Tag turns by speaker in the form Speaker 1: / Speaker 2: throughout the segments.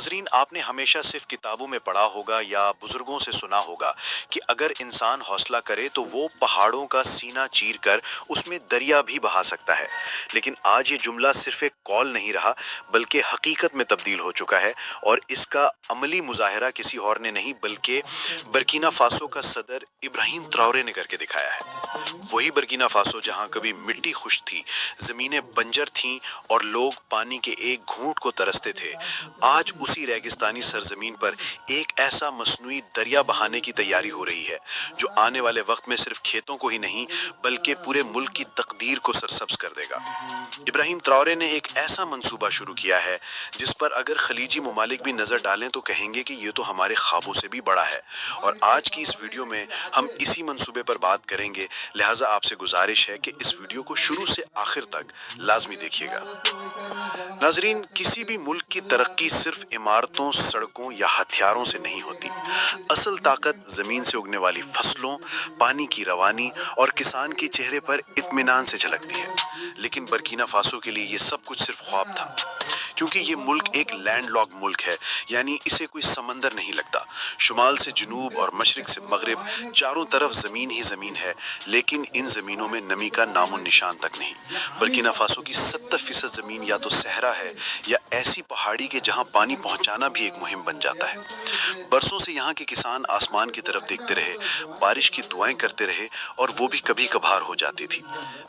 Speaker 1: नाजरीन, आपने हमेशा सिर्फ किताबों में पढ़ा होगा या बुजुर्गों से सुना होगा कि अगर इंसान हौसला करे तो वो पहाड़ों का सीना चीर कर उसमें दरिया भी बहा सकता है। लेकिन आज ये जुमला सिर्फ एक कॉल नहीं रहा, बल्कि हकीकत में तब्दील हो चुका है। और इसका अमली मुजाहरा किसी और ने नहीं बल्कि बर्किना फासो का सदर इब्राहिम ट्राओरे ने करके दिखाया है। वही बर्किना फासो जहां कभी मिट्टी खुश थी, जमीनें बंजर थीं और लोग पानी के एक घूंट को तरसते थे, आज उसी रेगिस्तानी सरजमीन पर एक ऐसा मसनूई दरिया बहाने की तैयारी हो रही है जो आने वाले वक्त में सिर्फ खेतों को ही नहीं बल्कि पूरे मुल्क की तकदीर को सरसब्ज कर देगा। इब्राहिम ट्राओरे ने एक ऐसा मंसूबा शुरू किया है जिस पर अगर खलीजी ममालिक भी नजर डालें तो कहेंगे कि ये तो हमारे ख्वाबों से भी बड़ा है। और आज की इस वीडियो में हम इसी मंसूबे पर बात करेंगे, लिहाजा आपसे गुजारिश है कि इस वीडियो को शुरू से आखिर तक लाजमी देखिएगा। नाजरीन, किसी भी मुल्क की तरक्की सिर्फ इमारतों, सड़कों या हथियारों से नहीं होती। असल ताकत जमीन से उगने वाली फसलों, पानी की रवानी और किसान के चेहरे पर इत्मीनान से झलकती है। लेकिन बर्किना फासो के लिए ये सब कुछ सिर्फ ख्वाब था, क्योंकि ये मुल्क एक लैंडलॉक्ड मुल्क है, यानी इसे कोई समंदर नहीं लगता। शुमाल से जनूब और मशरिक से मगरिब चारों तरफ ज़मीन ही ज़मीन है, लेकिन इन ज़मीनों में नमी का नामो निशान तक नहीं। बर्किना फासो की 70% ज़मीन या तो सहरा है या ऐसी पहाड़ी के जहाँ पानी पहुँचाना भी एक मुहिम बन जाता है। बरसों से यहाँ के किसान आसमान की तरफ देखते रहे, बारिश की दुआएं करते रहे, और वो भी कभी कभार हो जाती थी।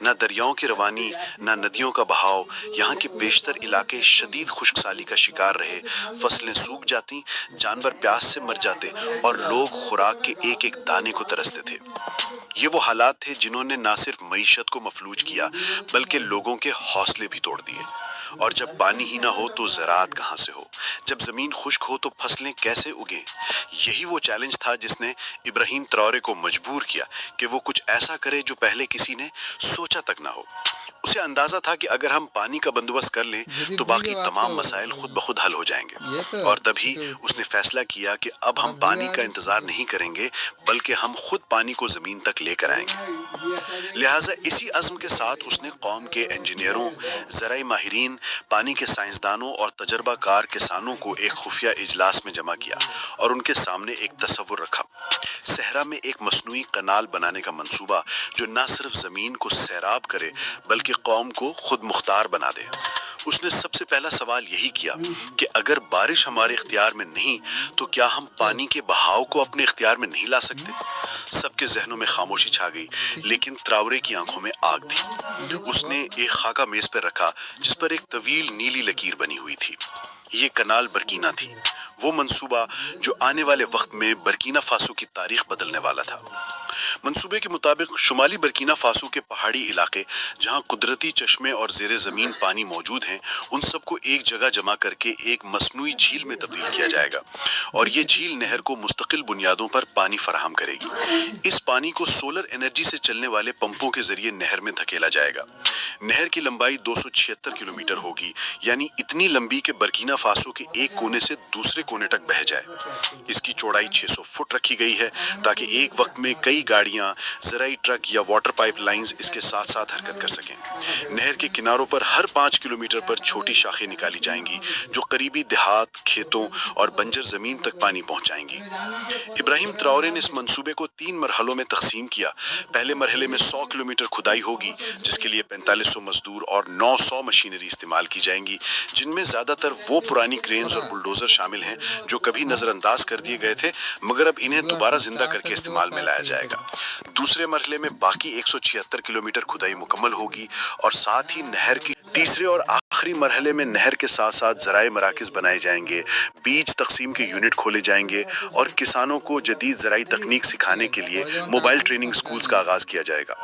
Speaker 1: न दरियाओं की रवानी, न नदियों का बहाव, यहाँ के बेशतर इलाके शदीद खुश्क साली का शिकार रहे। फसलें सूख जाती, जानवर प्यास से मर जाते और लोग खुराक के एक एक दाने को तरसते थे। ये वो हालात थे जिन्होंने ना सिर्फ मईशत को मफलूज किया बल्कि लोगों के हौसले भी तोड़ दिए। और जब पानी ही ना हो तो ज़राअत कहाँ से हो, जब ज़मीन खुश्क हो तो फसलें कैसे उगें। यही वो चैलेंज था जिसने इब्राहिम ट्राओरे को मजबूर किया कि वो कुछ ऐसा करे जो पहले किसी ने सोचा तक ना हो। उसे अंदाजा था कि अगर हम पानी का बंदोबस्त कर लें तो बाकी तमाम मसाइल खुद ब खुद हल हो जाएंगे। और तभी उसने फैसला किया कि अब हम पानी का इंतजार नहीं करेंगे बल्कि हम खुद पानी को जमीन तक लेकर आएंगे। लिहाजा इसी अज़्म के साथ उसने कौम के इंजीनियरों, ज़राई माहिरीन, पानी के साइंसदानों और तजर्बाकार किसानों को एक खुफिया इजलास में जमा किया और उनके सामने एक तस्वुर रखा। सहरा में एक मसनूई कनाल बनाने का मंसूबा जो न सिर्फ ज़मीन को सैराब करे बल्कि कौम को खुद मुख्तार बना दे। उसने सबसे पहला सवाल यही किया कि अगर बारिश हमारे इख्तियार में नहीं तो क्या हम पानी के बहाव को अपने इख्तियार में नहीं ला सकते। सबके जहनों में खामोशी छा गई, लेकिन ट्राओरे की आंखों में आग थी। उसने एक खाका मेज पर रखा जिस पर एक तवील नीली लकीर बनी हुई थी। ये कनाल बर्किना थी, वो मंसूबा जो आने वाले वक्त में बर्किना फासो की तारीख बदलने वाला था। मंसूबे के मुताबिक शुमाली बर्किना फासो के पहाड़ी इलाके जहां कुदरती चश्मे और ज़ेरे ज़मीन पानी मौजूद हैं, उन सबको एक जगह जमा करके एक मसनूई झील में तब्दील किया जाएगा और ये झील नहर को मुस्तकिल बुनियादों पर पानी फराहम करेगी। इस पानी को सोलर एनर्जी से चलने वाले पंपों के जरिए नहर में धकेला जाएगा। नहर की लंबाई 276 किलोमीटर होगी, यानी इतनी लंबी कि बर्किना फासो के एक कोने से दूसरे कोने तक बह जाए। इसकी चौड़ाई 600 फुट रखी गई है ताकि एक वक्त में कई गाड़ियां, ज़राई ट्रक या वाटर पाइप लाइंस इसके साथ साथ हरकत कर सकें। नहर के किनारों पर हर 5 किलोमीटर पर छोटी शाखें निकाली जाएंगी जो करीबी देहात, खेतों और बंजर जमीन तक पानी पहुंचाएंगी। इब्राहिम ट्राओरे ने इस मंसूबे को 3 मरहलों में तकसीम किया। पहले मरहले में 100 किलोमीटर खुदाई होगी जिसके लिए 4500 मजदूर और 900 मशीनरी इस्तेमाल की जाएंगी, जिनमें ज़्यादातर वो पुरानी क्रेन्स और बुलडोजर शामिल हैं जो कभी नज़रअंदाज कर दिए गए थे मगर अब इन्हें दोबारा जिंदा करके इस्तेमाल में लाया जाएगा। दूसरे मरहले में बाकी 176 किलोमीटर खुदाई मुकम्मल होगी और साथ ही नहर की तीसरे और आखिरी मरहले में नहर के साथ साथ ज़राए मराकज़ बनाए जाएंगे, बीज तकसीम के यूनिट खोले जाएंगे और किसानों को जदीद ज़राई तकनीक सिखाने के लिए मोबाइल ट्रेनिंग स्कूल्स का आगाज़ किया जाएगा।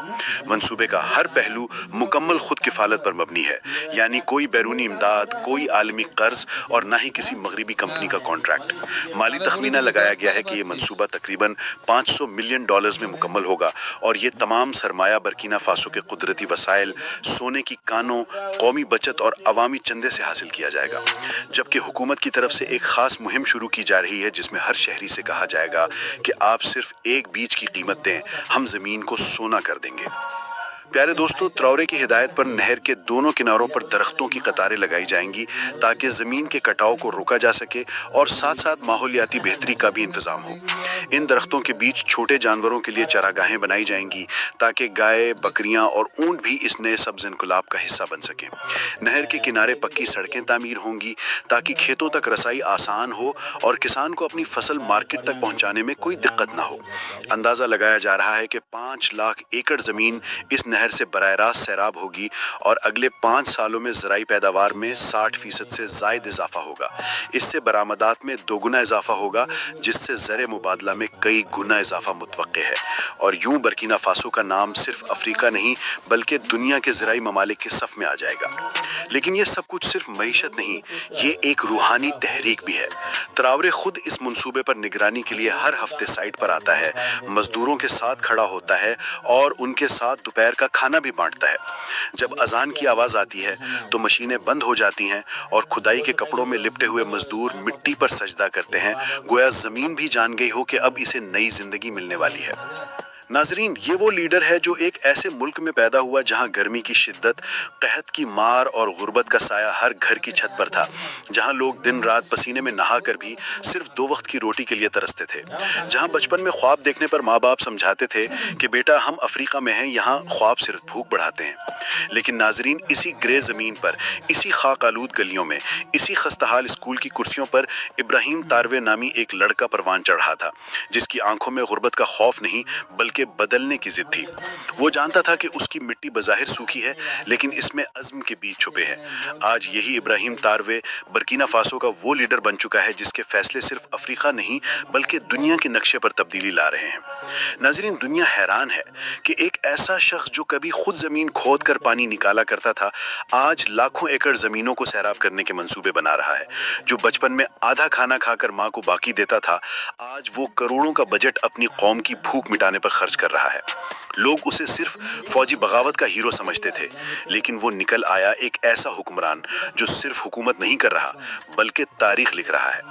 Speaker 1: मंसूबे का हर पहलू मुकम्मल खुद किफ़ालत पर मबनी है, यानी कोई बैरूनी इमदाद, कोई आलमी कर्ज और ना ही किसी मगरबी कंपनी का कॉन्ट्रैक्ट। माली तखमीना लगाया गया है कि ये मंसूबा तकरीबन $500 मिलियन में मुकम्मल होगा और ये तमाम सरमाया बर्किना फासो के कुदरती वसाइल, सोने की कानों, कौमी बचत और अवामी चंदे से हासिल किया जाएगा। जबकि हुकूमत की तरफ से एक खास मुहिम शुरू की जा रही है जिसमें हर शहरी से कहा जाएगा कि आप सिर्फ एक बीज की कीमत दें, हम ज़मीन को सोना कर देंगे। प्यारे दोस्तों, त्रावरे की हिदायत पर नहर के दोनों किनारों पर दरख्तों की कतारें लगाई जाएंगी ताकि ज़मीन के कटाव को रोका जा सके और साथ साथ माहौलियाती बेहतरी का भी इंतज़ाम हो। इन दरख्तों के बीच छोटे जानवरों के लिए चरागाहें बनाई जाएंगी ताकि गाय, बकरियां और ऊंट भी इस नए सब्ज़ इनकलाब का हिस्सा बन सकें। नहर के किनारे पक्की सड़कें तामीर होंगी ताकि खेतों तक रसाई आसान हो और किसान को अपनी फसल मार्केट तक पहुंचाने में कोई दिक्कत ना हो। अंदाज़ा लगाया जा रहा है कि 5 लाख एकड़ ज़मीन इस नहर से बराह रास्त सैराब होगी और अगले 5 सालों में ज़राई पैदावार में 60% से ज़ायद इजाफा होगा। इससे बरामदात में दोगुना इजाफा होगा, जिससे ज़र मुबादला में कई गुना इजाफा मुतवक्के है। और यूं बर्किना फासो का नाम सिर्फ अफ्रीका नहीं बल्कि दुनिया के ज़राई ममालिक के सफ़ में आ जाएगा। लेकिन ये सब कुछ सिर्फ मईशत नहीं, ये एक रूहानी तहरीक भी है। त्रावरे खुद इस मंसूबे पर निगरानी के लिए हर हफ्ते साइट पर आता है, मजदूरों के साथ खड़ा होता है और उनके साथ दोपहर का खाना भी बांटता है। जब अजान की आवाज़ आती है तो मशीनें बंद हो जाती हैं और खुदाई के कपड़ों में लिपटे हुए मजदूर मिट्टी पर सजदा करते हैं, गोया ज़मीन भी जान गई हो कि अब इसे नई जिंदगी मिलने वाली है। नाजरीन, ये वो लीडर है जो एक ऐसे मुल्क में पैदा हुआ जहां गर्मी की शिद्दत, कहत की मार और गुर्बत का साया हर घर की छत पर था, जहां लोग दिन रात पसीने में नहाकर भी सिर्फ 2 वक्त की रोटी के लिए तरसते थे, जहां बचपन में ख्वाब देखने पर माँ बाप समझाते थे कि बेटा हम अफ्रीका में हैं, यहाँ ख्वाब सिर्फ भूख बढ़ाते हैं। लेकिन नाजरीन, इसी ग्रे ज़मीन पर, इसी खाक आलूद गलियों में, इसी खस्ताहाल स्कूल की कुर्सियों पर इब्राहिम तारवे नामी एक लड़का परवान चढ़ा था, जिसकी आंखों में गुर्बत का खौफ नहीं बल्कि बदलने की जिद थी। वो जानता था कि उसकी मिट्टी बज़ाहिर सूखी है, लेकिन इसमें अज़्म के बीज छुपे हैं। आज यही इब्राहिम तारवे बर्किना फासो का वो लीडर बन चुका है जिसके फैसले सिर्फ अफ्रीका नहीं बल्कि दुनिया के नक्शे पर तब्दीली ला रहे हैं। नाज़रीन, दुनिया हैरान है कि एक ऐसा शख्स जो कभी खुद ज़मीन खोद कर पानी निकाला करता था, आज लाखों एकड़ ज़मीनों को सैराब करने के मंसूबे बना रहा है। जो बचपन में आधा खाना खाकर माँ को बाकी देता था, आज वो करोड़ों का बजट अपनी कौम की भूख मिटाने पर खर्च कर रहा है। लोग उसे सिर्फ फौजी बगावत का हीरो समझते थे, लेकिन वो निकल आया एक ऐसा हुक्मरान जो सिर्फ हुकूमत नहीं कर रहा बल्कि तारीख लिख रहा है।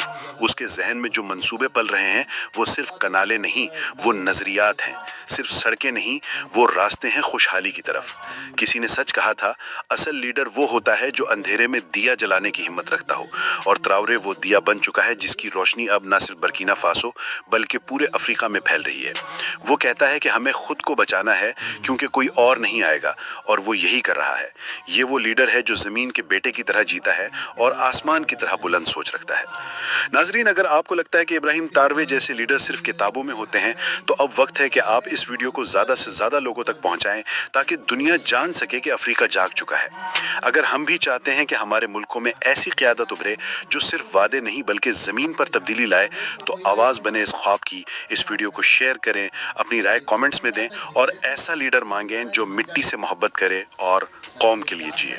Speaker 1: उसके जहन में जो मंसूबे पल रहे हैं वो सिर्फ कनाले नहीं, वो नजरियात हैं। सिर्फ सड़कें नहीं, वो रास्ते हैं खुशहाली की तरफ। किसी ने सच कहा था, असल लीडर वो होता है जो अंधेरे में दिया जलाने की हिम्मत रखता हो, और त्रावरे वो दिया बन चुका है जिसकी रोशनी अब न सिर्फ बर्किना फासो बल्कि पूरे अफ्रीका में फैल रही है। वो कहता है कि हमें खुद को बचाना है क्योंकि कोई और नहीं आएगा, और वो यही कर रहा है। ये वो लीडर है जो ज़मीन के बेटे की तरह जीता है और आसमान की तरह बुलंद सोच रखता है। नाजरीन, अगर आपको लगता है कि इब्राहिम तारवे जैसे लीडर सिर्फ किताबों में होते हैं, तो अब वक्त है कि आप इस वीडियो को ज़्यादा से ज़्यादा लोगों तक पहुंचाएं ताकि दुनिया जान सके कि अफ्रीका जाग चुका है। अगर हम भी चाहते हैं कि हमारे मुल्कों में ऐसी क़यादत उभरे जो सिर्फ वादे नहीं बल्कि ज़मीन पर तब्दीली लाए, तो आवाज़ बने इस ख्वाब की। इस वीडियो को शेयर करें, अपनी राय कमेंट्स में दें और ऐसा लीडर मांगें जो मिट्टी से मोहब्बत करे और कौम के लिए जिए।